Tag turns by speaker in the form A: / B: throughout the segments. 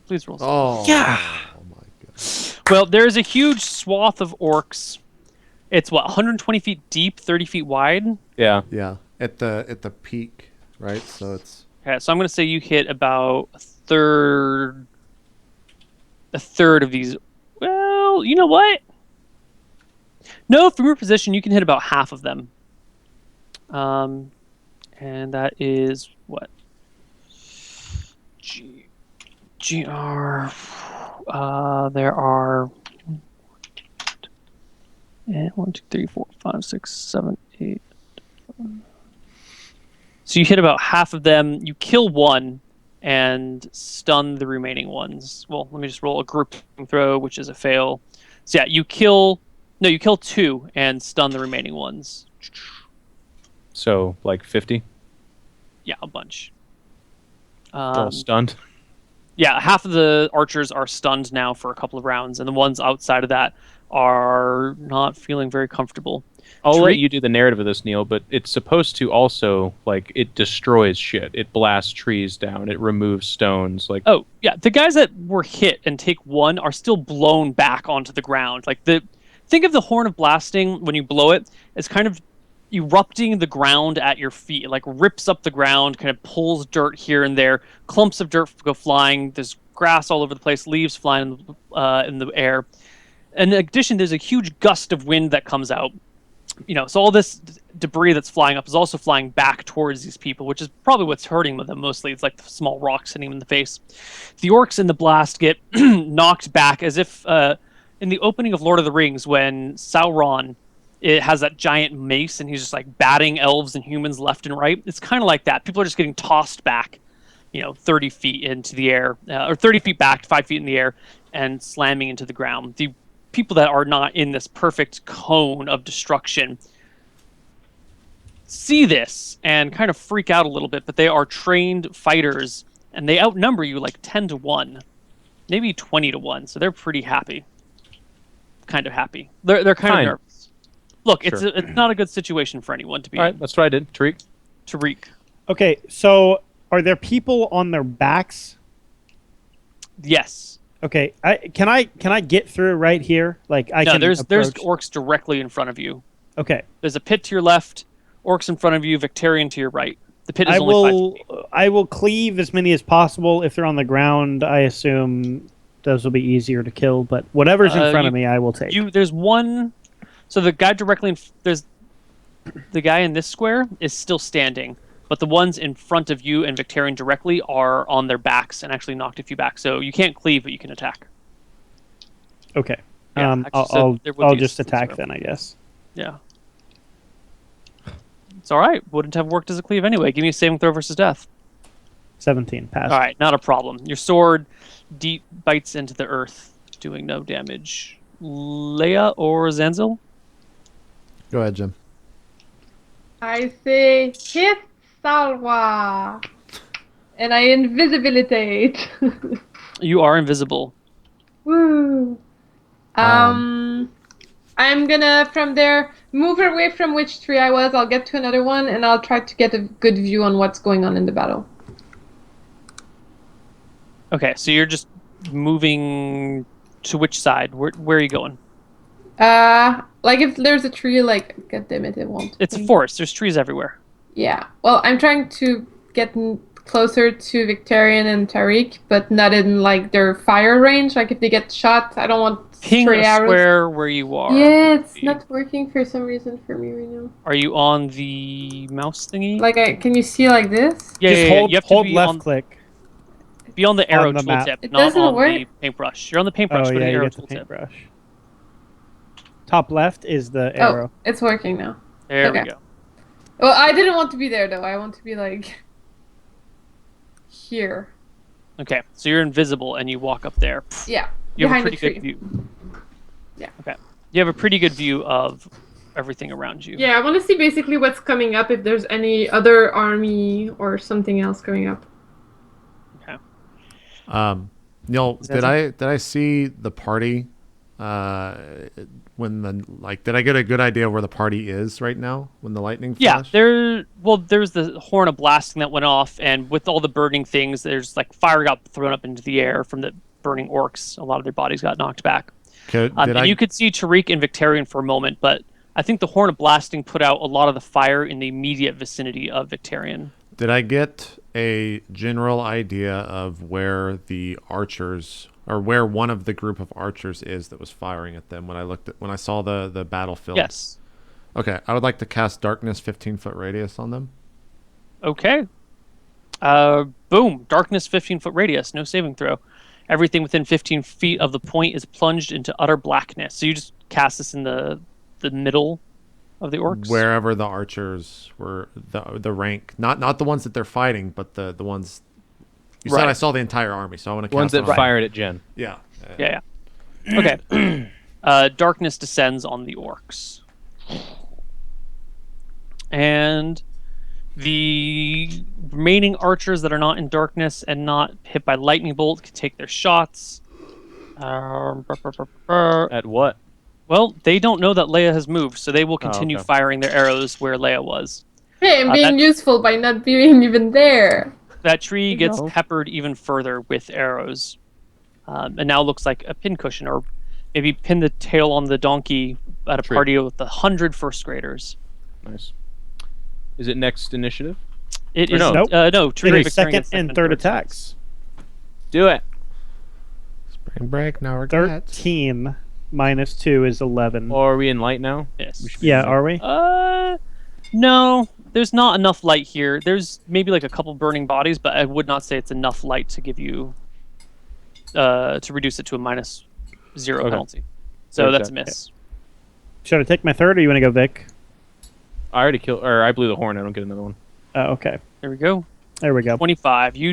A: Please roll.
B: Oh.
A: Yeah.
B: Oh my god.
A: Well, there's a huge swath of orcs. It's what, 120 feet deep, 30 feet wide.
C: Yeah.
B: Yeah. At the peak, right? So it's.
A: Okay, so I'm gonna say you hit about a third of these. Well, you know what? No, from your position, you can hit about half of them. And that is what? GR. There are 1, 2, 3, 4, 5, 6, 7, 8. So you hit about half of them. You kill one and stun the remaining ones. Well, let me just roll a group throw, which is a fail. So yeah, you kill two and stun the remaining ones.
C: So like 50.
A: Yeah, a bunch.
C: All stunned.
A: Yeah, half of the archers are stunned now for a couple of rounds, and the ones outside of that are not feeling very comfortable.
C: I'll let you do the narrative of this, Neal, but it's supposed to also, like, it destroys shit. It blasts trees down. It removes stones. Like,
A: oh, yeah, the guys that were hit and take one are still blown back onto the ground. Like, think of the horn of blasting when you blow it as kind of erupting the ground at your feet. It, like, rips up the ground, kind of pulls dirt here and there. Clumps of dirt go flying. There's grass all over the place, leaves flying in the air. And in addition, there's a huge gust of wind that comes out. So all this debris that's flying up is also flying back towards these people, which is probably what's hurting them mostly. It's like the small rocks hitting them in the face. The orcs in the blast get knocked back as if in the opening of Lord of the Rings when Sauron has that giant mace and he's just like batting elves and humans left and right. It's kind of like that. People are just getting tossed back, 30 feet into the air, or 30 feet back, 5 feet in the air, and slamming into the ground. The people that are not in this perfect cone of destruction see this and kind of freak out a little bit, but they are trained fighters and they outnumber you like 10-1, maybe 20-1, so they're pretty happy. Kind of happy. They're kind of nervous. Look,
C: Sure.
A: it's not a good situation for anyone to be
C: all right, that's what I did.
A: Tariq.
D: Okay, so are there people on their backs?
A: Yes.
D: Okay, can I get through right here? Like
A: there's orcs directly in front of you.
D: Okay.
A: There's a pit to your left, orcs in front of you, Victarion to your right. The pit is only 5 feet.
D: I will cleave as many as possible. If they're on the ground, I assume those will be easier to kill. But whatever's in front of me, I will take.
A: There's one. So the guy there's the guy in this square is still standing. But the ones in front of you and Victarion directly are on their backs and actually knocked a few back. So you can't cleave, but you can attack.
D: Okay.
A: Yeah,
D: I'll just attack then, I guess.
A: Yeah. It's all right. Wouldn't have worked as a cleave anyway. Give me a saving throw versus death.
D: 17. Pass.
A: All right, not a problem. Your sword deep bites into the earth, doing no damage. Leia or Zanzil?
B: Go ahead, Jim.
E: I say hit Salwa. And I invisibilitate.
A: You are invisible.
E: Woo. I'm gonna, from there, move away from which tree I was. I'll get to another one, and I'll try to get a good view on what's going on in the battle.
A: Okay, so you're just moving to which side? Where are you going?
E: Like if there's a tree, like, god damn it, it won't.
A: It's a forest. There's trees everywhere.
E: Yeah. Well, I'm trying to get closer to Victarion and Tariq, but not in like their fire range. Like if they get shot, I don't want
A: Ping
E: stray
A: a
E: arrows.
A: square where you are.
E: Yeah, it's not working for some reason for me right now.
A: Are you on the mouse thingy?
E: Like, can you see like this?
A: Yeah,
D: just hold,
A: you have
D: hold
A: to be
D: left click.
A: Be on the arrow
D: on the map.
A: tooltip,
E: It
A: not
E: doesn't
A: on
E: work.
A: the paintbrush. You're on the paintbrush,
D: Oh
A: go to
D: yeah,
A: the
D: you
A: arrow
D: get the
A: tooltip.
D: paintbrush. Top left is the arrow.
E: Oh, it's working now.
A: There
E: Okay.
A: we go.
E: Well, I didn't want to be there though. I want to be like here.
A: Okay, so you're invisible and you walk up there.
E: Yeah.
A: You have a
E: behind
A: pretty
E: the
A: good
E: tree.
A: view.
E: Yeah.
A: Okay. You have a pretty good view of everything around you.
E: Yeah, I want to see basically what's coming up, if there's any other army or something else coming up.
A: Okay.
B: Neal, did I see the party when did I get a good idea where the party is right now when the lightning
A: Yeah,
B: flashed?
A: there's the horn of blasting that went off, and with all the burning things, there's like fire got thrown up into the air from the burning orcs. A lot of their bodies got knocked back. You could see Tariq and Victarion for a moment, but I think the horn of blasting put out a lot of the fire in the immediate vicinity of Victarion.
B: Did I get a general idea of where the archers, or where one of the group of archers is that was firing at them when I saw the battlefield?
A: Yes.
B: Okay, I would like to cast darkness 15-foot radius on them.
A: Okay. Boom. Darkness 15-foot radius. No saving throw. Everything within 15 feet of the point is plunged into utter blackness. So you just cast this in the middle of the orcs?
B: Wherever the archers were, the rank. Not the ones that they're fighting, but the ones... You said I saw the entire army, so I want to cast
C: ones that
B: on
C: fired at Jen.
B: Yeah.
A: Yeah. Okay. Darkness descends on the orcs. And the remaining archers that are not in darkness and not hit by lightning bolt can take their shots.
C: At what?
A: Well, they don't know that Leia has moved, so they will continue
C: okay.
A: firing their arrows where Leia was.
E: Hey, I'm being useful by not being even there.
A: That tree gets peppered even further with arrows. And now looks like a pincushion, or maybe pin the tail on the donkey at a party with 100 first graders.
C: Nice. Is it next initiative?
A: It is.
C: No.
D: Nope.
A: No.
D: It is second and third attacks.
C: Do it.
B: Spring break, now we're
D: 13 minus 2 is 11.
C: Or are we in light now?
A: Yes.
D: Yeah, are we?
A: No. There's not enough light here. There's maybe like a couple burning bodies, but I would not say it's enough light to give you to reduce it to a -0 penalty. So that's a miss.
D: Should I take my third, or you want to go, Vic?
C: I already killed, or I blew the horn. I don't get another one.
D: Oh, okay.
A: There we go.
D: There we go.
A: 25. You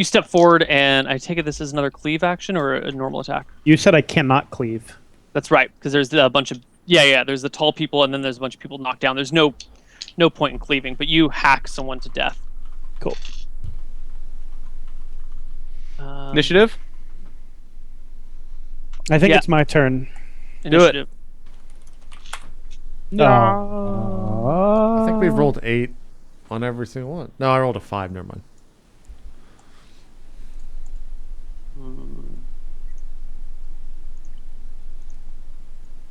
A: step forward, and I take it this is another cleave action or a normal attack.
D: You said I cannot cleave.
A: That's right, because there's a bunch of there's the tall people, and then there's a bunch of people knocked down. There's no point in cleaving, but you hack someone to death.
D: Cool.
C: Initiative?
D: I think it's my turn.
A: Initiative.
D: No.
B: I think we've rolled 8 on every single one. No, I rolled a 5. Never mind.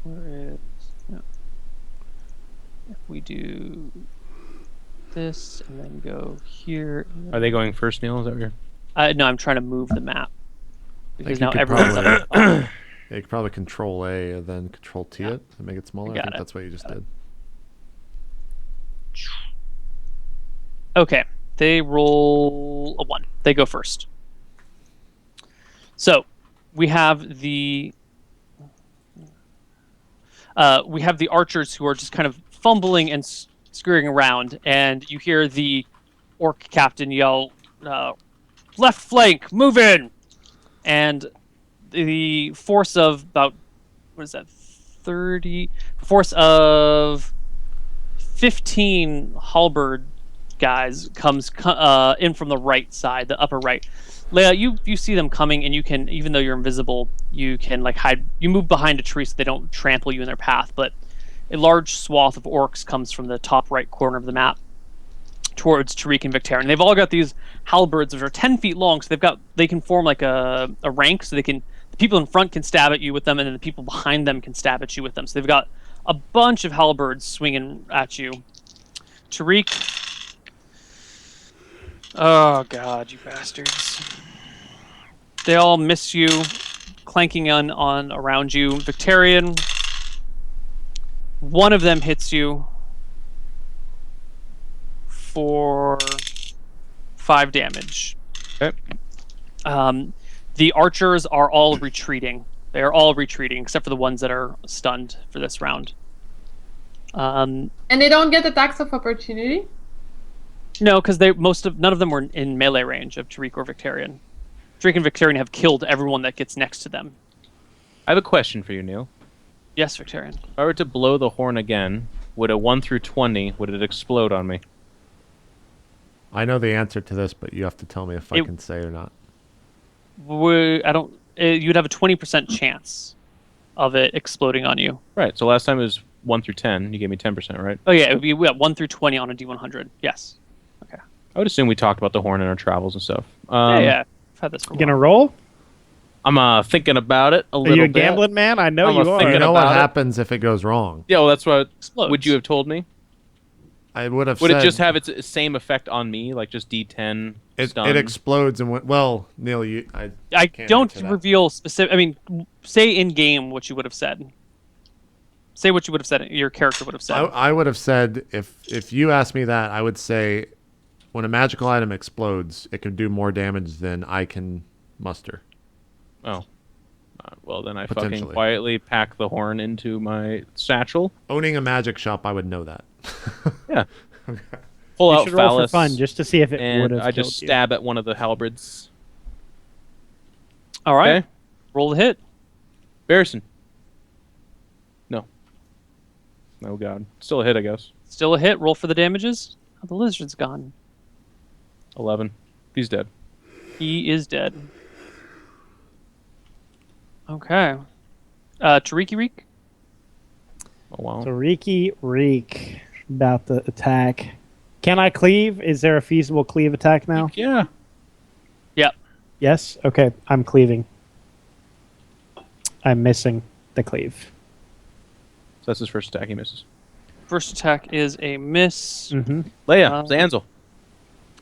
A: Where is... No. If we do this and then go here...
C: Are they going first, Neil? Is that what you're...
A: no, I'm trying to move the map. Because
B: you
A: now
B: could
A: everyone's
B: probably-
A: up. Oh,
B: Yeah, you could probably Control A and then Control T it and make it smaller. I
A: Got
B: think
A: it.
B: that's what you just did.
A: Okay, they roll a 1. They go first. So, we have the archers who are just kind of fumbling and scurrying around, and you hear the orc captain yell, "Left flank, move in!" And the force of about, what is that, 30? Force of 15 halberd guys comes in from the right side, the upper right. Leia, you see them coming, and you can, even though you're invisible, you can like hide. You move behind a tree so they don't trample you in their path. But a large swath of orcs comes from the top right corner of the map towards Tariq and Victarion. They've all got these halberds which are 10 feet long, so they can form like a rank, so the people in front can stab at you with them, and then the people behind them can stab at you with them. So they've got a bunch of halberds swinging at you. Tariq. Oh god, you bastards. They all miss you, clanking on around you. Victarion, one of them hits you for 5 damage.
C: Okay.
A: The archers are all retreating. They are all retreating, except for the ones that are stunned for this round.
E: And they don't get attacks of opportunity?
A: No, because none of them were in melee range of Tariq or Victarion. Tariq and Victarion have killed everyone that gets next to them.
C: I have a question for you, Neil.
A: Yes, Victarion.
C: If I were to blow the horn again, would a 1 through 20, would it explode on me?
B: I know the answer to this, but you have to tell me if I can say it or not.
A: you'd have a 20% chance of it exploding on you.
C: Right. So last time it was 1 through 10. You gave me 10%, right?
A: Oh yeah, it would be 1 through 20 on a D100. Yes. Okay.
C: I would assume we talked about the horn in our travels and stuff.
A: Yeah. I've had this for a
D: You gonna
A: while.
D: roll?
C: I'm thinking about it a
D: Are
C: little
D: you a
C: bit.
D: gambling man? I know
C: I'm
D: you
C: a
D: are.
C: thinking
B: You know what
C: about it.
B: happens if it goes wrong?
C: Yeah, well, that's what.
A: Explodes.
C: Would you have told me?
B: I would have
C: Would
B: said
C: it just have its same effect on me, like just D10 stun?
B: it explodes and well, Neil,
A: I
B: can't
A: don't
B: answer that.
A: reveal specific. I mean, say in game what you would have said. Say what you would have said. Your character would have said.
B: I would have said if you asked me that, I would say when a magical item explodes, it can do more damage than I can muster.
C: Oh. Well, then I fucking
B: Potentially.
C: quietly pack the horn into my satchel.
B: Owning a magic shop, I would know that.
C: Yeah. Pull
D: You
C: out
D: should roll for
C: phallus.
D: fun just to see if it would
C: And
D: have
C: I
D: killed
C: just
D: you.
C: stab at one of the halberds.
A: All right.
C: Okay.
A: Roll the hit.
C: Barrison. No. Oh god. Still a hit, I guess.
A: Still a hit. Roll for the damages. Oh, the lizard's gone.
C: 11. He's dead.
A: He is dead. Okay. Tariq Reek.
C: Oh wow.
D: So Riki Reek about the attack. Can I cleave? Is there a feasible cleave attack now?
C: Yeah.
A: Yep.
D: Yes? Okay, I'm cleaving. I'm missing the cleave.
C: So that's his first attack. He misses.
A: First attack is a miss.
D: Mm-hmm.
C: Leia, Zanzel.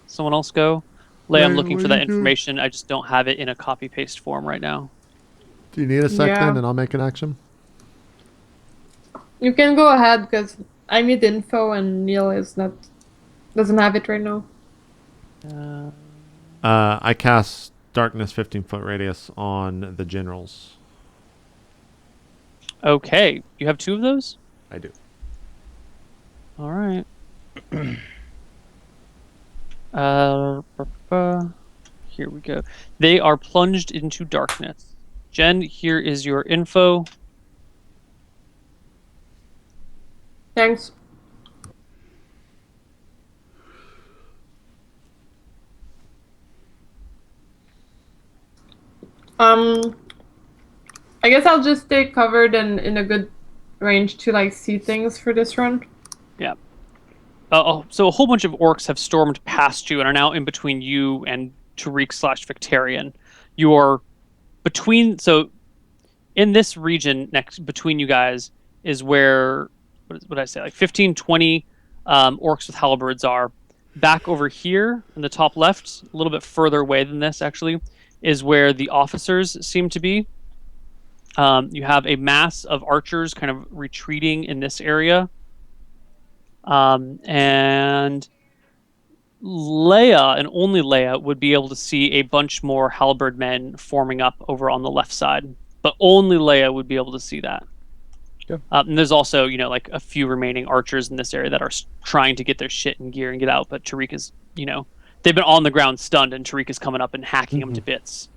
A: Someone else go. Leia, I'm
B: Leia,
A: looking
B: what
A: for
B: do
A: that
B: you do?
A: information. I just don't have it in a copy paste form right now.
B: Do you need a sec
E: Yeah.
B: then, and I'll make an action?
E: You can go ahead because I need info and Neil doesn't have it right now.
B: I cast darkness 15-foot radius on the generals.
A: Okay. You have 2 of those?
B: I do.
A: All right. Here we go. They are plunged into darkness. Jen, here is your info.
E: Thanks. I guess I'll just stay covered and in a good range to like see things for this run.
A: Yeah. So a whole bunch of orcs have stormed past you and are now in between you and Tariq/Victarion. You are between. So in this region next between you guys is where what did I say? Like 15, 20 orcs with halberds are. Back over here in the top left, a little bit further away than this actually, is where the officers seem to be. You have a mass of archers kind of retreating in this area. And Leia, and only Leia, would be able to see a bunch more halberd men forming up over on the left side. But only Leia would be able to see that.
C: Yeah.
A: And there's also, like a few remaining archers in this area that are trying to get their shit in gear and get out. But Tariq is, they've been on the ground stunned, and Tariq is coming up and hacking them to bits.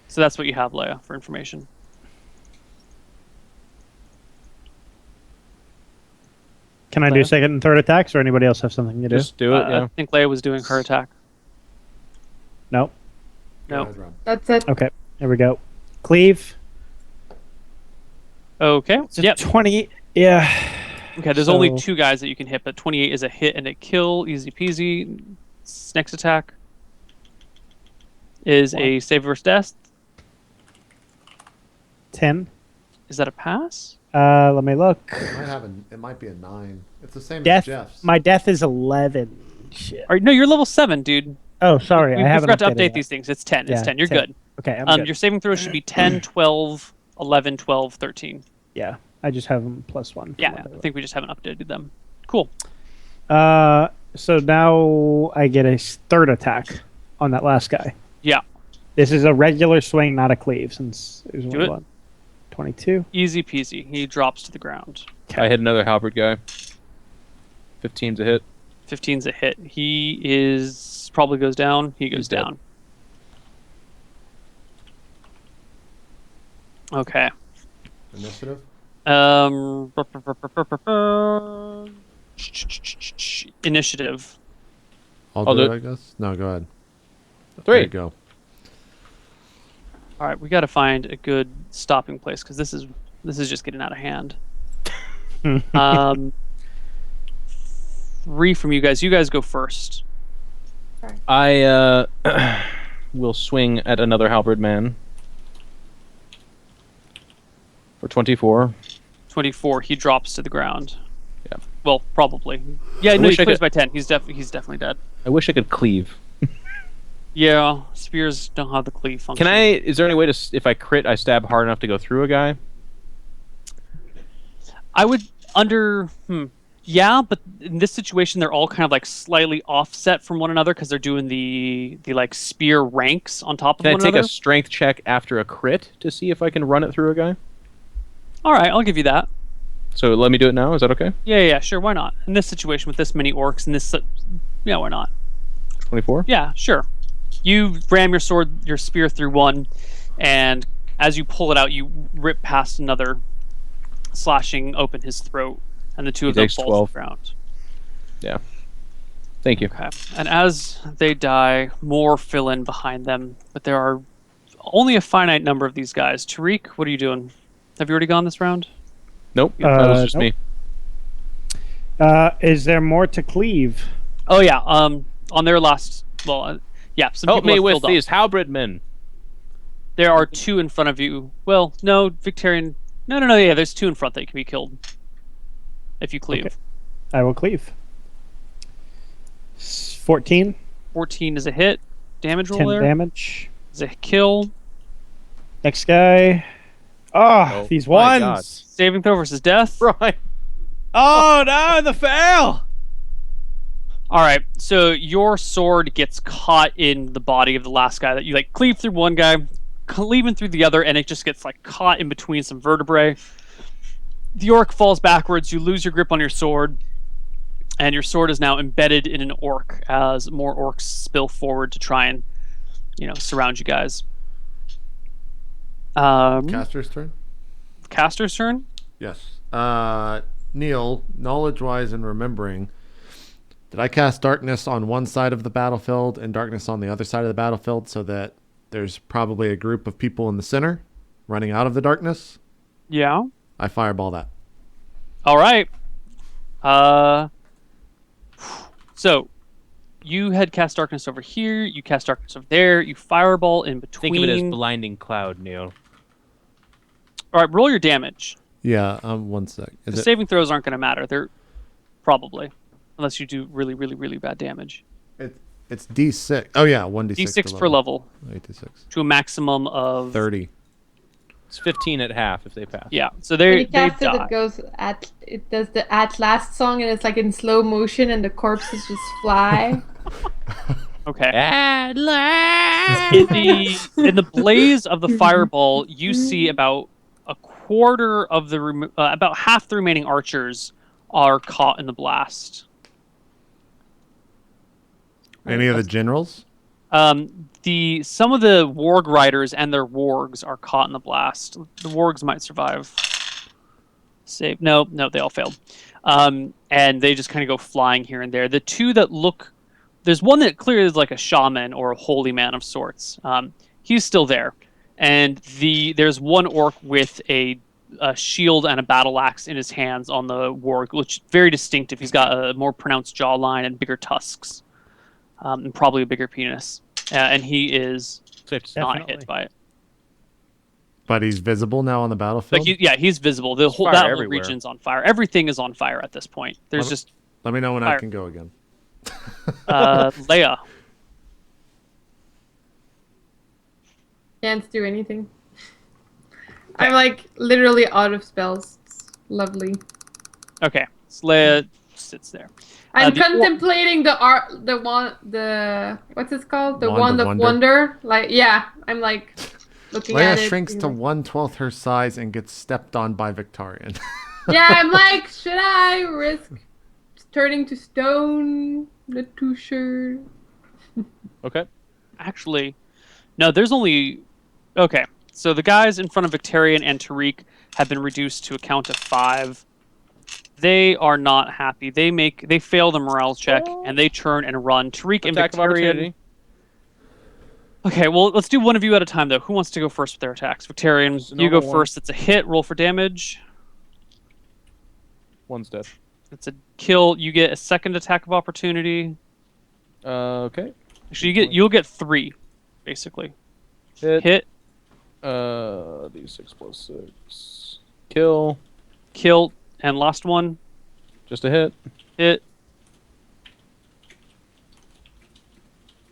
A: So that's what you have, Leia, for information.
D: Can I do
A: Leia?
D: second and third attacks, or anybody else have something to do?
C: Just do it, yeah.
A: I think Leia was doing her attack.
D: No.
A: No.
E: That's it.
D: Okay, here we go. Cleave.
A: Okay.
D: It's a
A: Yep.
D: 20. Yeah.
A: Okay, there's only
D: So-
A: 2 guys that you can hit, but 28 is a hit and a kill. Easy peasy. Next attack is a save versus death.
D: 10.
A: Is that a pass?
D: Let me look.
B: It might be a 9. It's the same
D: Death.
B: as Jeff's.
D: My death is 11. Shit.
A: No, you're level 7, dude.
D: Oh, sorry.
A: We
D: I haven't
A: forgot to
D: updated
A: update
D: that.
A: these things. It's 10.
D: Yeah,
A: It's 10. You're
D: 10.
A: good.
D: Okay, I'm good.
A: Your saving throws should be 10, 12, 11, 12, 13.
D: Yeah, I just have them +1.
A: Yeah, I think we just haven't updated them. Cool.
D: So now I get a third attack on that last guy.
A: Yeah.
D: This is a regular swing, not a cleave, since it was
A: Do
D: only
A: it.
D: one. 22.
A: Easy peasy. He drops to the ground.
C: I hit another halberd guy. 15's a hit.
A: 15's a hit. He is probably goes down. He goes
C: He's dead.
A: down. Okay.
B: Initiative?
A: Initiative.
B: I'll
C: I'll
B: do
C: do
B: it, I guess. No, go ahead.
C: 3.
B: There you go.
A: All right, we got to find a good stopping place because this is just getting out of hand. 3 from you guys. You guys go first.
C: I will swing at another halberd man for 24.
A: 24. He drops to the ground.
C: Yeah.
A: Well, probably. Yeah, no,
C: wish
A: he
C: I
A: clears
C: could-
A: by 10. He's definitely dead.
C: I wish I could cleave.
A: Yeah, spears don't have the cleave function.
C: Can I? Is there any way to, if I crit, I stab hard enough to go through a guy?
A: I would Yeah, but in this situation, they're all kind of like slightly offset from one another because they're doing the like spear ranks on top of
C: Can I
A: one
C: take
A: another.
C: a strength check after a crit to see if I can run it through a guy?
A: All right, I'll give you that.
C: So let me do it now. Is that okay?
A: Yeah, sure. Why not? In this situation with this many orcs and this, yeah, why not?
C: 24.
A: Yeah, sure. You ram your spear through one, and as you pull it out, you rip past another, slashing open his throat, and the two
C: He
A: of them
C: takes
A: fall
C: 12.
A: to the ground.
C: Yeah. Thank you.
A: Okay. And as they die, more fill in behind them, but there are only a finite number of these guys. Tariq, what are you doing? Have you already gone this round?
C: Nope. That was just
D: nope.
C: me.
D: Is there more to cleave?
A: Oh yeah. On their last, yeah. Some
C: Help
A: people
C: me
A: have
C: with
A: filled up.
C: these halberd men.
A: There are 2 in front of you. Well, no, Victarion. No. Yeah, there's 2 in front that can be killed if you cleave.
D: Okay. I will cleave. 14.
A: 14 is a hit. Damage
D: 10
A: roll there
D: damage.
A: is a kill.
D: Next guy. Oh, these
C: my
D: ones.
A: Saving throw versus death.
C: Right.
D: Oh, no, the fail.
A: All right, so your sword gets caught in the body of the last guy that you like cleave through one guy, cleaving through the other, and it just gets like caught in between some vertebrae. The orc falls backwards. You lose your grip on your sword, and your sword is now embedded in an orc as more orcs spill forward to try and, surround you guys.
B: Caster's turn?
A: Caster's turn.
B: Yes. Neal, knowledge-wise and remembering, did I cast darkness on one side of the battlefield and darkness on the other side of the battlefield so that there's probably a group of people in the center running out of the darkness?
A: Yeah.
B: I fireball that.
A: All right. So you had cast darkness over here. You cast darkness over there. You fireball in between.
C: Think of it as blinding cloud, Neil.
A: All right, roll your damage.
B: Yeah, 1 sec.
A: The saving throws aren't going to matter. They're probably, unless you do really, really, really bad damage.
B: It's D6. Oh yeah, 1d6.
A: D6 per level
B: 8d6.
A: to a maximum of
B: 30.
C: It's 15 at half if they pass.
A: Yeah, so
E: When
A: they
E: you cast it,
A: die.
E: it does the at last song, and it's like in slow motion, and the corpses just fly.
A: Okay.
C: At last.
A: In the blaze of the fireball, you see about a quarter of about half the remaining archers are caught in the blast.
B: Any of the generals?
A: Some of the warg riders and their wargs are caught in the blast. The wargs might survive. Save. No, they all failed. And they just kind of go flying here and there. The 2 that look, there's one that clearly is like a shaman or a holy man of sorts. He's still there. And there's one orc with a shield and a battle axe in his hands on the warg, which is very distinctive. He's got a more pronounced jawline and bigger tusks, and probably a bigger penis. And he is not
D: Definitely.
A: hit by it.
B: But he's visible now on the battlefield?
A: He's visible. The whole
C: fire
A: that whole
C: everywhere.
A: region's on fire. Everything is on fire at this point. There's just
B: Let me know when I
A: Fire.
B: can go again.
A: Leia.
E: Can't do anything. I'm like literally out of spells. It's lovely.
A: Okay, so Leia sits there.
E: I'm
A: the or-
E: contemplating the what's it called? The
B: Wand
E: wand
B: of
E: of
B: Wonder?
E: wonder. Like yeah, I'm like looking at
B: Leia
E: it.
B: shrinks to
E: being
B: 1/12 her size and gets stepped on by Victarion.
E: yeah, I'm like, should I risk turning to stone? Not too sure.
C: Okay.
A: Actually, no. There's only okay. So the guys in front of Victarion and Tariq have been reduced to a count of 5. They are not happy. They fail the morale check and they turn and run. Tariq and
C: Attack of
A: Victarion.
C: opportunity.
A: Okay, well, let's do one of you at a time, though. Who wants to go first with their attacks? Victarion,
C: Just a
A: you go
C: normal one.
A: first. It's a hit. Roll for damage.
C: One's dead.
A: It's a kill. You get a second attack of opportunity.
C: Okay.
A: Actually, you'll get 3, basically. Hit.
C: D6 plus 6. Kill.
A: Kill, and last one.
C: Just a hit.
A: Hit.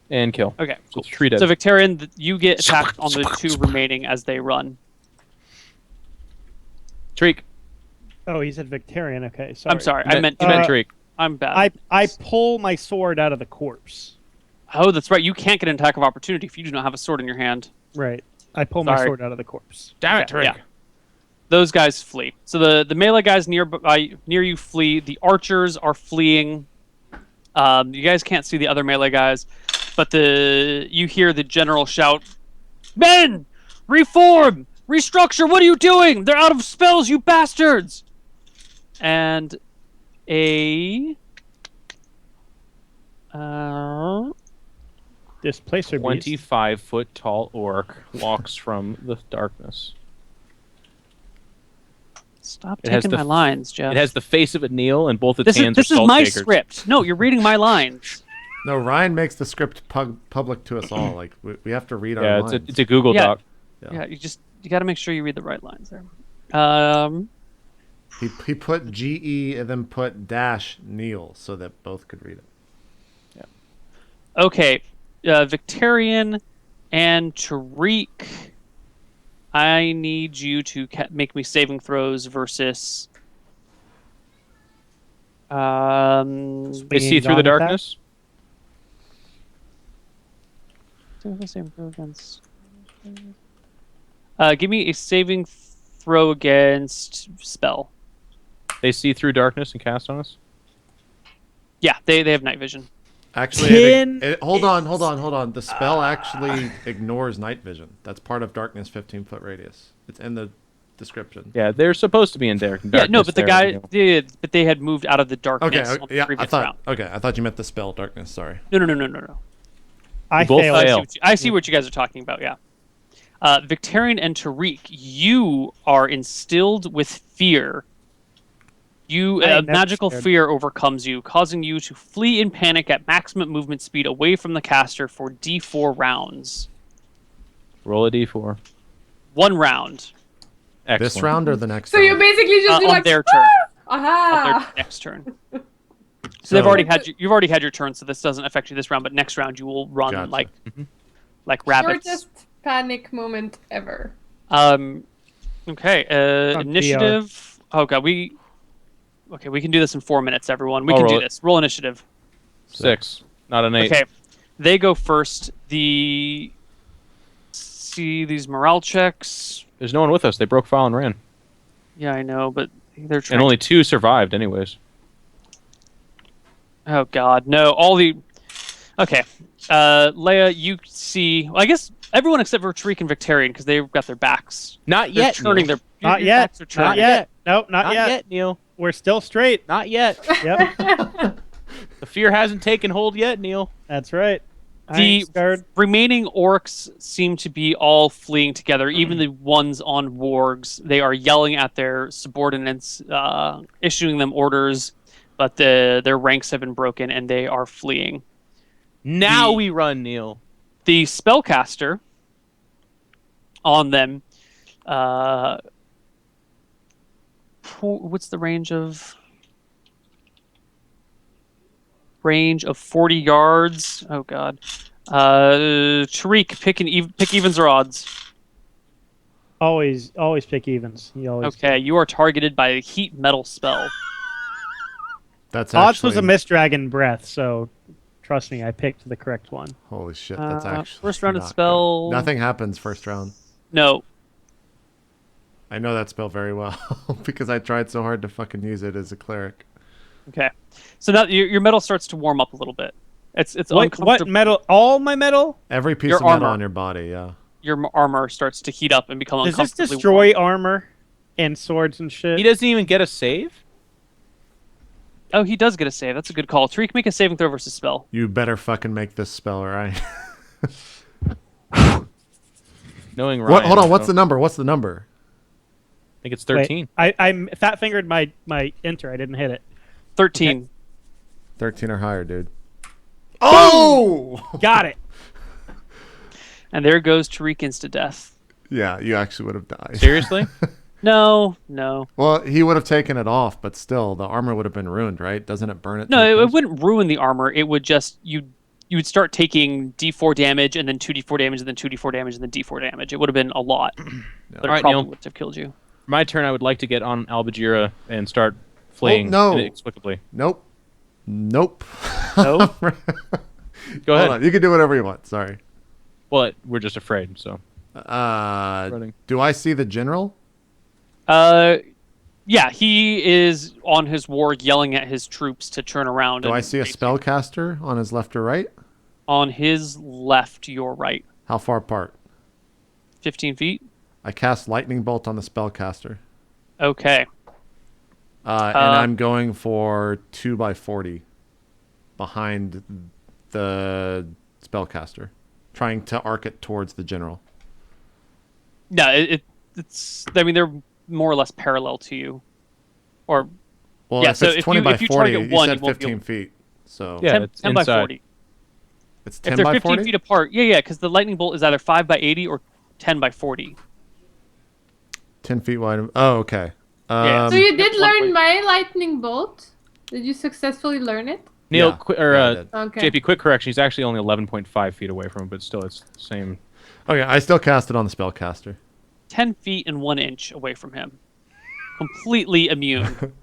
C: And kill.
A: Okay, cool.
C: So 3 dead.
A: So Victarion, you get attacked on the 2 remaining as they run.
C: Tariq.
D: Oh, he said Victarion. Okay, sorry.
A: I'm sorry. I meant
C: Tariq.
A: I'm bad.
D: I pull my sword out of the corpse.
A: Oh, that's right. You can't get an attack of opportunity if you do not have a sword in your hand.
D: Right. I pull my sword out of the corpse.
C: Damn it, Tariq.
A: Yeah. Those guys flee. So the melee guys near you flee. The archers are fleeing. You guys can't see the other melee guys, but you hear the general shout, "Men! Reform! Restructure! What are you doing? They're out of spells, you bastards!" And
D: Displacer beast.
C: 25-foot tall orc walks from the darkness.
A: Stop
C: It has
A: taking
C: the
A: my lines, Jeff.
C: It has the face of a Neal, and both its
A: This
C: hands
A: is
C: are salt
A: my
C: shakers.
A: script. No, you're reading my lines.
B: No, Ryan makes the script public to us all. Like we have to read our
C: Yeah,
B: lines.
C: it's a Google
A: Yeah.
C: Doc.
A: Yeah, you got to make sure you read the right lines there.
B: He put GE and then put dash Neal so that both could read it.
A: Okay, Victarion and Tariq, I need you to make me saving throws versus.
C: They see through the darkness.
A: Saving throw against. Give me a saving throw against spell.
C: They see through darkness and cast on us.
A: Yeah, they have night vision.
B: Actually, hold on. The spell actually ignores night vision. That's part of darkness 15-foot radius. It's in the description.
C: Yeah, they're supposed to be in darkness.
A: Yeah, no, but the guy did, but they had moved out of the darkness on the
B: yeah,
A: previous
B: I
A: round.
B: thought you meant the spell darkness. Sorry.
A: No.
D: I
C: both
D: failed.
C: fail.
A: I see what you guys are talking about, yeah. Victarion and Tariq, you are instilled with fear. Magical fear overcomes you, causing you to flee in panic at maximum movement speed away from the caster for D4 rounds.
C: Roll a D4.
A: 1 round.
C: Excellent.
B: This round or the next
E: So
B: round?
E: you basically just do
A: On
E: like
A: their turn. On
E: aha.
A: their next turn. So they've already had you've already had your turn, so this doesn't affect you this round. But next round you will run
B: Gotcha.
A: like rabbits.
E: Shortest panic moment ever.
A: Okay. Initiative. Oh god, we can do this in 4 minutes, everyone. We
C: I'll
A: can
C: roll
A: do
C: it.
A: this. Roll initiative.
C: 6, not an 8.
A: Okay. They go first. See these morale checks.
C: There's no one with us. They broke file and ran.
A: Yeah, I know, but they're trying.
C: And only 2 survived, anyways.
A: Oh god, no! Okay, Leia, you see. Well, I guess everyone except for Tariq and Victarion because they've got their backs.
C: Not
A: They're
C: yet.
A: turning
C: Neal.
A: their.
D: Not
A: your
D: yet.
A: backs are turning.
D: Not yet. Nope, not
C: Not
D: yet.
C: yet, Neal.
D: We're still straight.
C: Not yet.
D: Yep,
C: The fear hasn't taken hold yet, Neal.
D: that's right. I
A: The
D: ain't scared.
A: remaining orcs seem to be all fleeing together, even the ones on wargs. They are yelling at their subordinates, issuing them orders, but their ranks have been broken and they are fleeing.
C: Now we run, Neal.
A: The spellcaster on them, what's the range of? Range of 40 yards. Oh god. Tariq, pick evens or odds.
D: Always pick evens. You always.
A: Okay, you are targeted by a heat metal spell.
B: That's
D: Odds
B: actually,
D: was a mist dragon breath, so trust me, I picked the correct one.
B: Holy shit! That's actually
A: first round of
B: not
A: spell.
B: good. Nothing happens first round.
A: No.
B: I know that spell very well because I tried so hard to fucking use it as a cleric.
A: Okay. So now your metal starts to warm up a little bit. It's
D: What
A: uncomfortable.
D: metal? All my metal?
B: Every piece
A: Your
B: of metal
A: armor.
B: on your body, yeah.
A: Your armor starts to heat up and become
D: Does this
A: uncomfortably
D: destroy
A: warm.
D: armor and swords and shit?
C: He doesn't even get a save?
A: Oh, he does get a save. That's a good call. Tariq, make a saving throw versus spell.
B: You better fucking make this spell, right?
C: Knowing Ryan.
B: What? Hold on. What's the number? What's the number?
C: I think it's 13.
D: Wait, I fat fingered my enter. I didn't hit it.
A: 13.
D: Okay.
B: 13 or higher, dude. Oh!
D: Got it.
A: And there goes Tariq insta-death.
B: Yeah, you actually would have died.
C: Seriously?
A: No.
B: Well, he would have taken it off, but still, the armor would have been ruined, right? Doesn't it burn it?
A: No, it wouldn't ruin the armor. It would just you would start taking D4 damage and then 2D4 damage and then 2D4 damage and then D4 damage. It would have been a lot, but it
C: Alright,
A: probably
C: Neil.
A: would have killed you.
C: My turn, I would like to get on Albajira and start fleeing
B: no.
C: inexplicably.
B: Nope.
A: No?
C: Go
B: Hold
C: ahead.
B: on. You can do whatever you want. Sorry.
C: Well, we're just afraid, so.
B: Do I see the general?
A: Yeah, he is on his warg yelling at his troops to turn around.
B: Do I see a spellcaster on his left or right?
A: On his left, your right.
B: How far apart?
A: 15 feet?
B: I cast lightning bolt on the spellcaster.
A: Okay.
B: And I'm going for 2x40 behind the spellcaster, trying to arc it towards the general.
A: No, it's. I mean, they're more or less parallel to you. Or
B: Well,
A: yeah,
B: if
A: so
B: it's
A: if
B: 20
A: you-
B: by
A: if you
B: 40,
A: target
B: you
A: one,
B: said
A: you won't be
B: 15
A: able-
B: feet. So
C: Yeah,
A: 10,
C: it's
A: 10 by
C: inside.
A: 40.
B: it's
A: If
B: 10
A: they're
B: by
A: 15
B: 40?
A: feet apart, yeah, because the lightning bolt is either 5 by 80 or 10 by 40.
B: 10 feet wide. Oh, okay.
A: Yeah.
E: So you did
A: Yep, one
E: learn
A: point.
E: my lightning bolt? Did you successfully learn it?
C: Neil,
B: Yeah. Yeah, I did.
E: Okay.
C: JP, quick correction. He's actually only 11.5 feet away from him, but still, it's the same.
B: Okay, I still cast it on the spellcaster.
A: 10 feet and 1 inch away from him. Completely immune.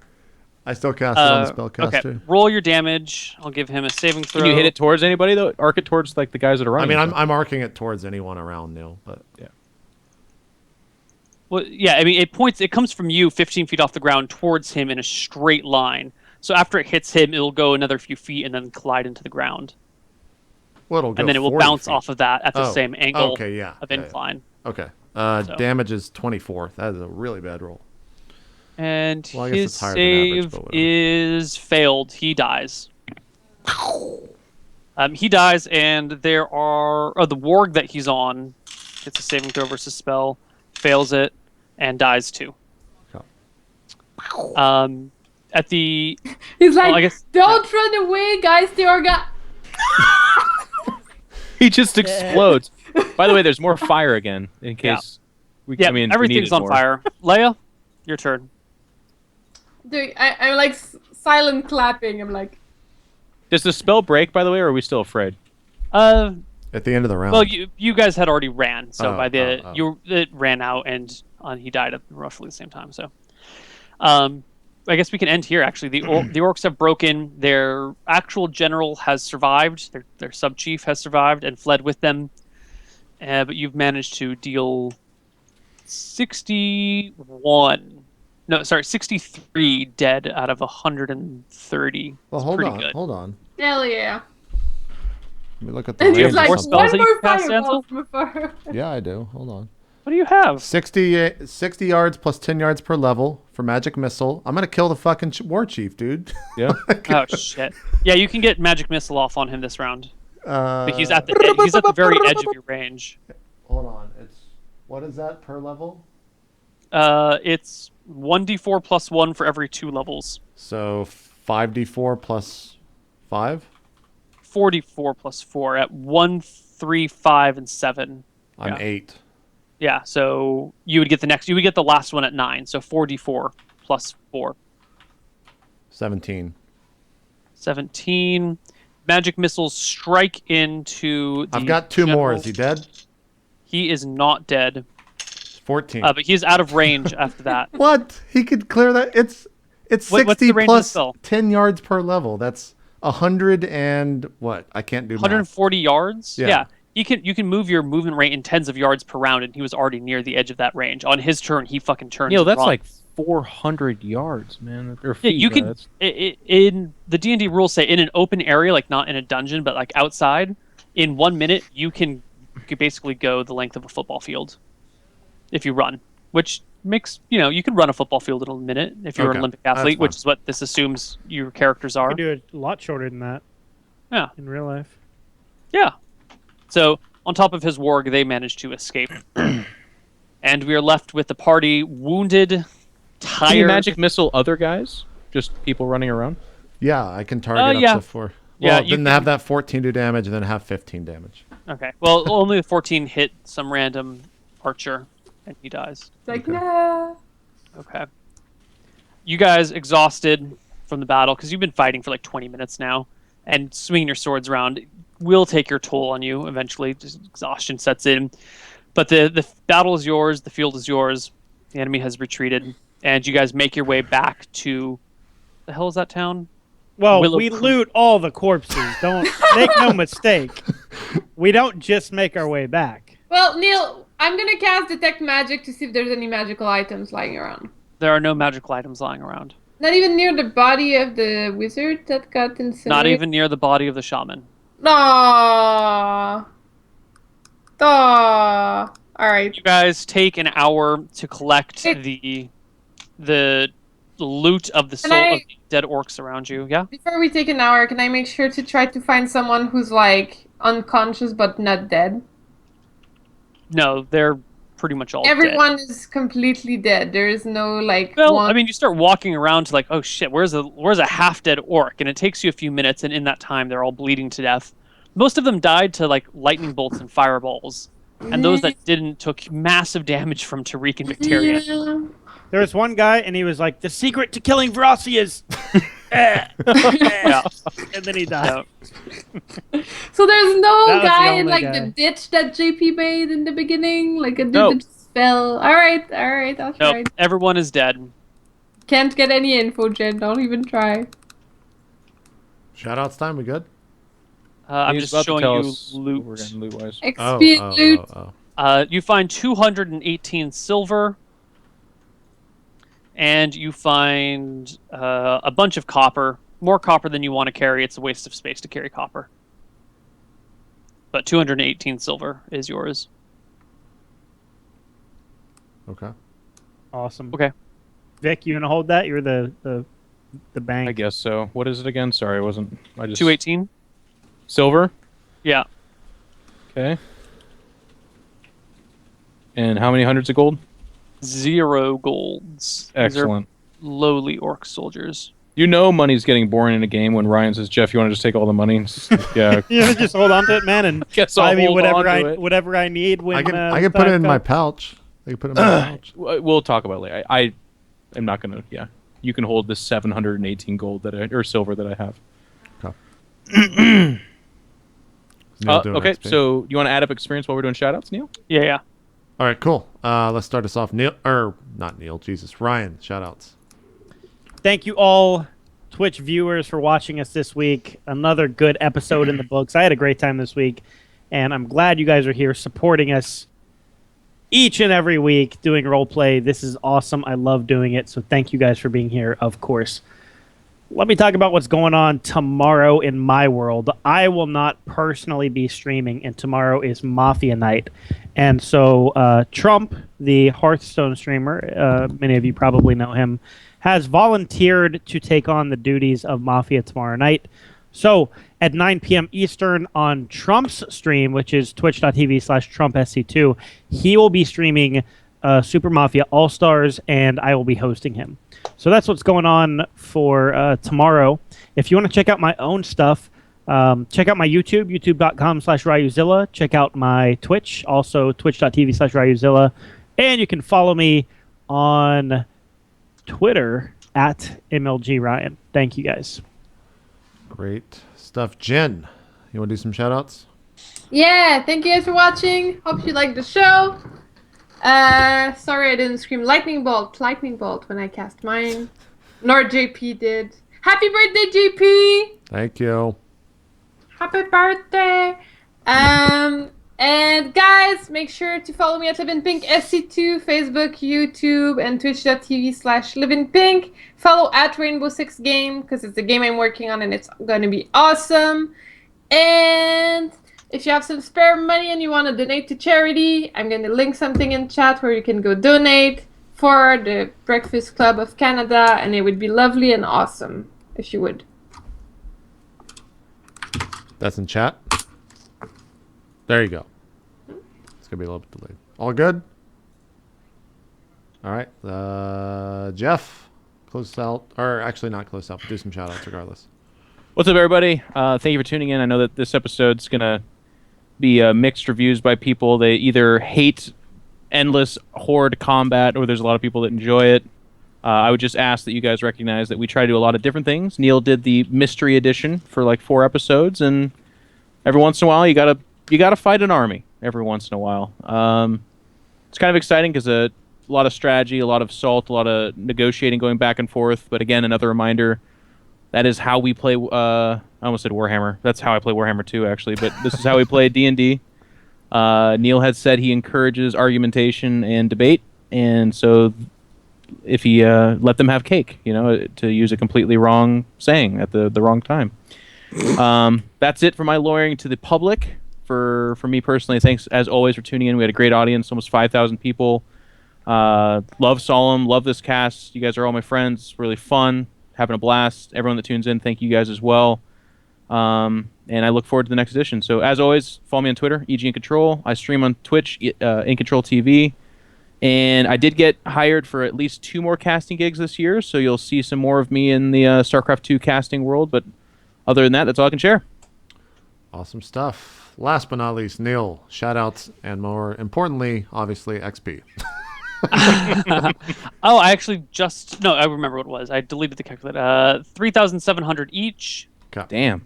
B: I still cast it on the spellcaster.
A: Okay, roll your damage. I'll give him a saving throw.
C: Can you hit it towards anybody, though? Arc it towards, like, the guys that are
B: I
C: running.
B: mean, I'm arcing it towards anyone around Neil, but
C: Yeah.
A: Well, yeah, I mean, it comes from you 15 feet off the ground towards him in a straight line. So after it hits him, it'll go another few feet and then collide into the ground.
B: well, it'll go
A: And then it will
B: 40
A: bounce
B: feet.
A: off of that at the
B: Oh.
A: same angle
B: Okay, yeah.
A: of
B: yeah, yeah.
A: incline.
B: Okay.
A: So.
B: Damage is 24. That is a really bad roll.
A: And
B: Well, I guess
A: his
B: it's higher than average,
A: save
B: but whatever.
A: is failed. He dies. He dies, and there are the warg that he's on gets a saving throw versus spell, fails it, and dies too.
B: Okay.
A: At the
E: He's like,
A: well, I guess
E: don't run away, guys. They are
C: He just explodes. By the way, there's more fire again, in case...
A: yeah,
C: I mean, we
A: everything's
C: needed
A: on
C: more.
A: fire. Leia, your turn.
E: Dude, I'm like silent clapping. I'm like,
C: Does the spell break, by the way, or are we still afraid?
A: Uh,
B: At the end of the round.
A: well, you guys had already ran, so
B: Oh,
A: by the it ran out, and he died at roughly the same time. So, I guess we can end here. Actually, the orcs have broken. Their actual general has survived. Their sub chief has survived and fled with them. But you've managed to deal 63 dead out of 130.
B: well,
A: It's
B: hold
A: pretty
B: on.
A: good.
B: Hold on.
E: hell yeah.
B: Let me look at the
E: And
B: range
E: he's
B: of
E: like,
A: more
B: something.
A: spells
E: one
A: that you
E: more
A: can cast,
E: fireball
A: Ansel?
E: before.
B: Yeah, I do. Hold on.
A: What do you have?
B: 60 yards plus 10 yards per level for magic missile. I'm going to kill the fucking war chief, dude.
C: Yeah.
A: Oh shit! Yeah, you can get magic missile off on him this round, but he's at the very edge of your range.
B: Hold on. What is that per level?
A: It's 1d4 plus 1 for every 2 levels.
B: So 5d4 plus 5?
A: 44 plus 4 at 1, 3, 5, and 7.
B: I'm
A: Yeah.
B: 8.
A: Yeah, so you would get the last one at 9. So 4d4 plus 4.
B: 17.
A: 17. Magic missiles strike into the
B: I've got 2 more.
A: general.
B: Is he dead?
A: He is not dead,
B: 14.
A: but he's out of range after that.
B: What? He could clear that. It's
A: What's
B: 60
A: the range of the
B: plus
A: spell?
B: 10 yards per level. That's 100 and what? I can't do math.
A: 140 yards?
B: Yeah.
A: You can move your movement rate in tens of yards per round, and he was already near the edge of that range. On his turn, he fucking turns.
C: Neil,
A: and
C: that's
A: runs.
C: like 400 yards, man. Or
A: Yeah,
C: feet,
A: you can
C: that's-
A: in the D&D rules say in an open area, like not in a dungeon, but like outside, in 1 minute you can basically go the length of a football field if you run, which makes you can run a football field in a minute if you're
B: Okay,
A: an Olympic
B: that's
A: athlete,
B: fine.
A: which is what this assumes your characters are.
D: You can do it a lot shorter than that
A: Yeah,
D: in real life.
A: yeah. So On top of his warg, they manage to escape. And we are left with the party wounded, tired.
C: Can you magic missile other guys? Just people running around?
B: Yeah, I can target
A: yeah.
B: up to 4.
A: Yeah,
B: Well, then have that 14 do damage and then have 15 damage.
A: Okay. Well, only the 14 hit some random archer, and he dies.
E: It's like,
B: Okay.
E: nah.
A: Okay. You guys exhausted from the battle because you've been fighting for like 20 minutes now, and swinging your swords around will take your toll on you eventually. Just exhaustion sets in. But the battle is yours. The field is yours. The enemy has retreated, and you guys make your way back to the hell is that town?
D: Well,
A: Willow
D: we
A: Creek.
D: loot all the corpses. Don't make no mistake. We don't just make our way back.
E: Well, Neil, I'm gonna cast Detect Magic to see if there's any magical items lying around.
A: There are no magical items lying around.
E: Not even near the body of the wizard that got incinerated?
A: Not even near the body of the shaman.
E: Aww. Aww. Alright.
A: You guys take an hour to collect
E: It-
A: the loot of the
E: Can
A: soul
E: I-
A: of the dead orcs around you. Yeah?
E: Before we take an hour, can I make sure to try to find someone who's like unconscious but not dead?
A: No, they're pretty much all dead.
E: Everyone is completely dead. There is no like
A: Well,
E: one...
A: I mean, you start walking around to like, oh shit, where's a half-dead orc? And it takes you a few minutes, and in that time, they're all bleeding to death. Most of them died to like lightning bolts and fireballs, and those that didn't took massive damage from Tariq and Victarion.
E: Yeah.
D: There was one guy, and he was like, "The secret to killing Verossi is,"
A: Yeah.
D: and then he died.
A: Yeah.
E: So there's no
D: That was the
E: guy in
D: only
E: like
D: guy.
E: the ditch that JP made in the beginning? Like a dude
C: No.
E: that just fell. Alright, I'll try.
A: Nope, everyone is dead.
E: Can't get any info, Jen. Don't even try.
B: Shoutouts time, we good?
A: I'm
C: He's
A: just
C: about to
A: showing
C: tell
A: you
C: us what we're
A: loot.
C: getting loot-wise.
E: XP loot.
A: You find 218 silver, and you find a bunch of copper. More copper than you want to carry. It's a waste of space to carry copper. But 218 silver is yours.
B: Okay.
D: Awesome.
A: Okay.
D: Vic, you gonna hold that? You're the bank.
C: I guess so. What is it again? Sorry, I wasn't. I just
A: 218?
C: silver.
A: Yeah.
C: Okay. And how many hundreds of gold?
A: 0 golds. These are
C: Excellent.
A: lowly orc soldiers.
C: You know money's getting boring in a game when Ryan says, "Jeff, you want to just take all the money?" It's just like, yeah.
D: You just hold on to it, man, and
C: Guess I'll
D: buy me
C: hold
D: whatever
C: on to
D: I
C: it.
D: whatever I need when
B: I can put it in my
D: time
B: pouch. I can put it in my pouch.
C: We'll talk about it later. I am not gonna. Yeah, you can hold the 718 gold or silver that I have.
B: Neil doing
C: Okay,
B: XP.
C: so you want to add up experience while we're doing shoutouts, Neil?
A: Yeah.
B: All right, cool. Let's start us off. Not Neil. Jesus, Ryan. Shoutouts.
D: Thank you all, Twitch viewers, for watching us this week. Another good episode in the books. I had a great time this week, and I'm glad you guys are here supporting us each and every week doing roleplay. This is awesome. I love doing it, so thank you guys for being here, of course. Let me talk about what's going on tomorrow in my world. I will not personally be streaming, and tomorrow is Mafia Night. And so Trump, the Hearthstone streamer, many of you probably know him, has volunteered to take on the duties of Mafia tomorrow night. So at 9 p.m. Eastern on Trump's stream, which is twitch.tv/TrumpSC2, he will be streaming Super Mafia All-Stars, and I will be hosting him. So that's what's going on for tomorrow. If you want to check out my own stuff, check out my YouTube, youtube.com/RyuZilla. Check out my Twitch, also twitch.tv/RyuZilla. And you can follow me on Twitter at MLGRyan. Thank you, guys.
B: Great stuff. Jen, you want to do some shoutouts?
E: Yeah, thank you guys for watching. Hope you liked the show. Sorry I didn't scream lightning bolt when I cast mine. Nor JP did. Happy birthday, JP!
B: Thank you.
E: Happy birthday! And guys, make sure to follow me at LivinPink SC2, Facebook, YouTube, and twitch.tv/LivinPink. Follow at Rainbow Six Game, because it's the game I'm working on and it's going to be awesome. And if you have some spare money and you want to donate to charity, I'm going to link something in chat where you can go donate for the Breakfast Club of Canada, and it would be lovely and awesome if you would.
B: That's in chat. There you go. going to be a little bit delayed. All good? All right. Jeff, close out. Or actually not close out, but do some shout-outs regardless.
C: What's up, everybody? Thank you for tuning in. I know that this episode's going to be mixed reviews by people. They either hate endless horde combat or there's a lot of people that enjoy it. I would just ask that you guys recognize that we try to do a lot of different things. Neal did the mystery edition for like 4 episodes, and every once in a while you gotta fight an army every once in a while. It's kind of exciting because a lot of strategy, a lot of assault, a lot of negotiating going back and forth. But again, another reminder, that is how we play. I almost said Warhammer. That's how I play Warhammer 2, actually. But this is how we play D&D. Neal had said he encourages argumentation and debate, and so if he let them have cake, to use a completely wrong saying at the wrong time. That's it for my lawyering to the public. For me personally, thanks as always for tuning in. We had a great audience, almost 5,000 people. Love Solum, love this cast. You guys are all my friends. It's really fun, having a blast. Everyone that tunes in, thank you guys as well. And I look forward to the next edition. So as always, follow me on Twitter, iNcontroL. I stream on Twitch, iNcontroL TV. And I did get hired for at least 2 more casting gigs this year, so you'll see some more of me in the StarCraft 2 casting world. But other than that, that's all I can share.
B: Awesome stuff. Last but not least, Neal, shout-outs, and more importantly, obviously, XP.
A: Oh, I actually no, I remember what it was. I deleted the calculator. 3,700 each.
B: Okay.
C: Damn.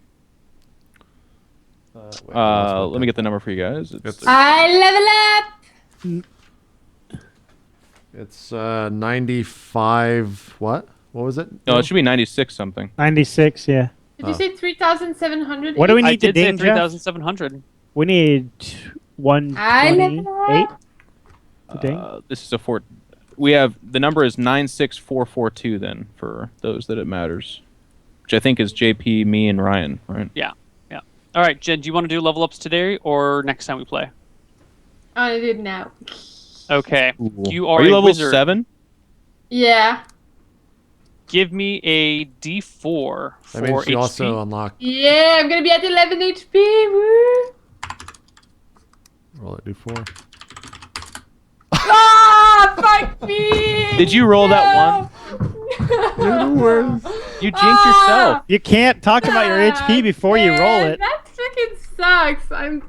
C: Let me get the number for you guys.
E: I level up!
B: It's 95. What was it?
C: No, it should be 96 something.
D: 96, yeah.
E: Did you say 3,700?
D: What do we
A: I
D: need to
A: did say
D: ding, Jeff?
A: 3,700.
D: We need
E: I level
D: 128
E: up!
D: to ding.
C: This is a 4. We have the number is 96442 then for those that it matters, which I think is JP, me, and Ryan, right?
A: Yeah. All right, Jen, do you want to do level ups today or next time we play?
E: I did now.
A: Okay.
C: Ooh.
A: You are
C: you
A: a
C: level
A: wizard.
C: 7?
E: Yeah.
A: Give me a D4 for
B: That means
A: HP.
B: you also unlock.
E: Yeah, I'm gonna be at 11 HP. Woo!
B: Roll it, do 4.
E: Ah, fuck me!
C: Did you roll that
E: one?
C: You jinked yourself.
D: You can't talk about your HP before you roll it.
E: That fucking sucks. I'm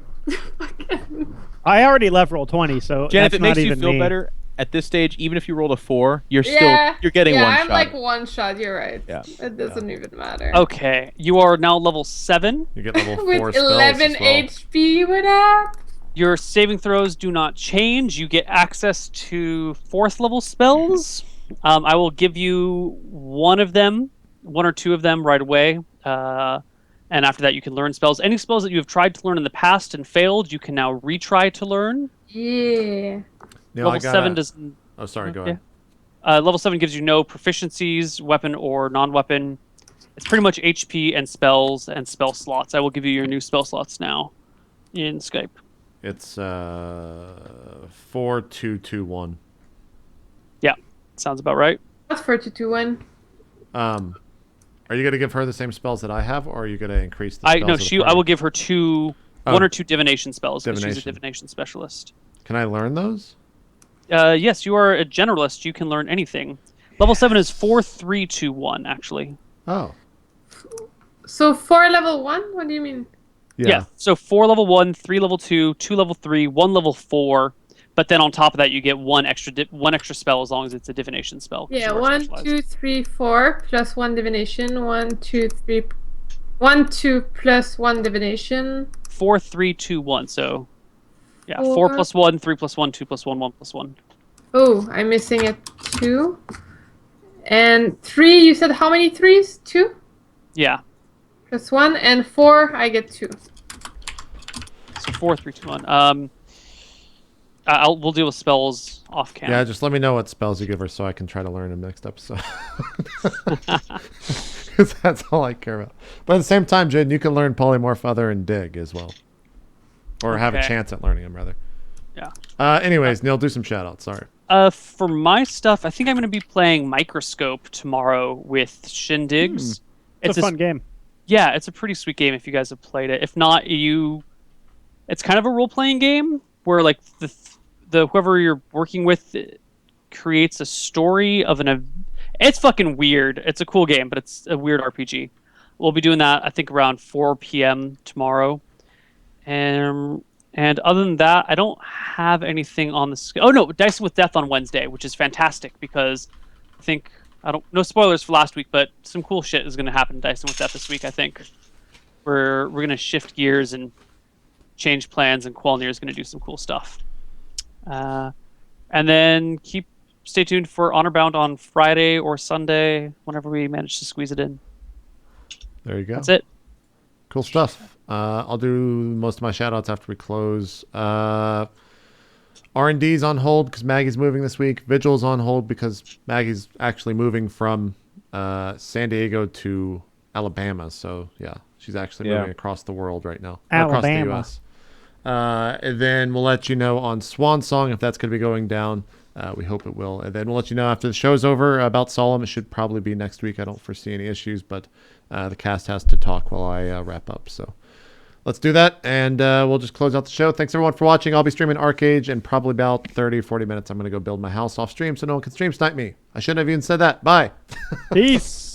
E: fucking.
D: I already left roll 20, so
C: Jen, if
D: that's
C: it
D: not
C: makes you
D: even
C: feel
D: me.
C: better at this stage, even if you rolled a 4, you're getting
E: yeah,
C: one
E: I'm
C: shot.
E: like one shot. You're right.
C: Yeah.
E: It doesn't even matter.
A: Okay. You are now level 7.
B: You get level 4
E: With
B: spells
E: 11
B: as well.
E: HP, what up?
A: Your saving throws do not change. You get access to 4th level spells. I will give you one or two of them right away. And after that, you can learn spells. Any spells that you have tried to learn in the past and failed, you can now retry to learn.
E: Yeah.
B: Neal,
A: Level 7 does.
B: Oh, sorry, go ahead.
A: Level 7 gives you no proficiencies, weapon or non-weapon. It's pretty much HP and spells and spell slots. I will give you your new spell slots now in Skype.
B: It's 4221.
A: Yeah, sounds about right.
E: That's 4-2-1.
B: Are you going to give her the same spells that I have, or are you going to increase the spells?
A: No,
B: of the
A: I
B: party?
A: will give her one or two divination spells because she's a
B: Divination.
A: divination specialist.
B: Can I learn those?
A: Yes, you are a generalist. You can learn anything. Level 7 is 4-3-2-1, actually.
B: Oh.
E: So 4 level 1? What do you mean?
A: Yeah. So 4 level 1, 3 level 2, 2 level 3, 1 level 4. But then on top of that, you get one extra spell as long as it's a divination spell. 'cause
E: Yeah,
A: you are
E: 1,
A: specialized.
E: 2, 3, 4 plus 1 divination. 1, 2, 3. 1, 2 plus 1 divination.
A: 4-3-2-1. So, yeah, 4
E: 4
A: plus 1, 3 plus 1, 2 plus 1, 1 plus 1.
E: Oh, I'm missing a 2. And 3, you said how many 3s? 2?
A: Yeah.
E: Plus 1. And 4, I get 2.
A: So 4-3-2-1. We'll deal with spells off cam.
B: Yeah, just let me know what spells you give her so I can try to learn them next episode. Because that's all I care about. But at the same time, Jaden, you can learn Polymorph, Other, and Dig as well. Or have a
A: Okay.
B: chance at learning them, rather.
A: Yeah.
B: Anyways, Neal, do some shout-outs. Sorry.
A: For my stuff, I think I'm going to be playing Microscope tomorrow with Shindigs.
D: It's a fun game.
A: Yeah, it's a pretty sweet game if you guys have played it. If not, it's kind of a role-playing game, where like the whoever you're working with creates a story of it's fucking weird. It's a cool game, but it's a weird RPG. We'll be doing that I think around 4 p.m. tomorrow. And other than that, I don't have anything on the oh no, Dicing with Death on Wednesday, which is fantastic because I think no spoilers for last week, but some cool shit is going to happen in Dicing with Death this week. I think we're going to shift gears and change plans, and Qualnir is going to do some cool stuff. And then stay tuned for Honor Bound on Friday or Sunday, whenever we manage to squeeze it in.
B: There you go.
A: That's it.
B: Cool stuff. I'll do most of my shout-outs after we close. R&D's on hold because Maggie's moving this week. Vigil's on hold because Maggie's actually moving from San Diego to Alabama. So, yeah, she's actually moving across the world right now. Across the U.S. And then we'll let you know on Swan Song if that's going to be going down. We hope it will. And then we'll let you know after the show's over about Solum. It should probably be next week. I don't foresee any issues, but the cast has to talk while I wrap up. So let's do that, and we'll just close out the show. Thanks, everyone, for watching. I'll be streaming Arcade in probably about 30 or 40 minutes. I'm going to go build my house off stream so no one can stream snipe me. I shouldn't have even said that. Bye.
D: Peace.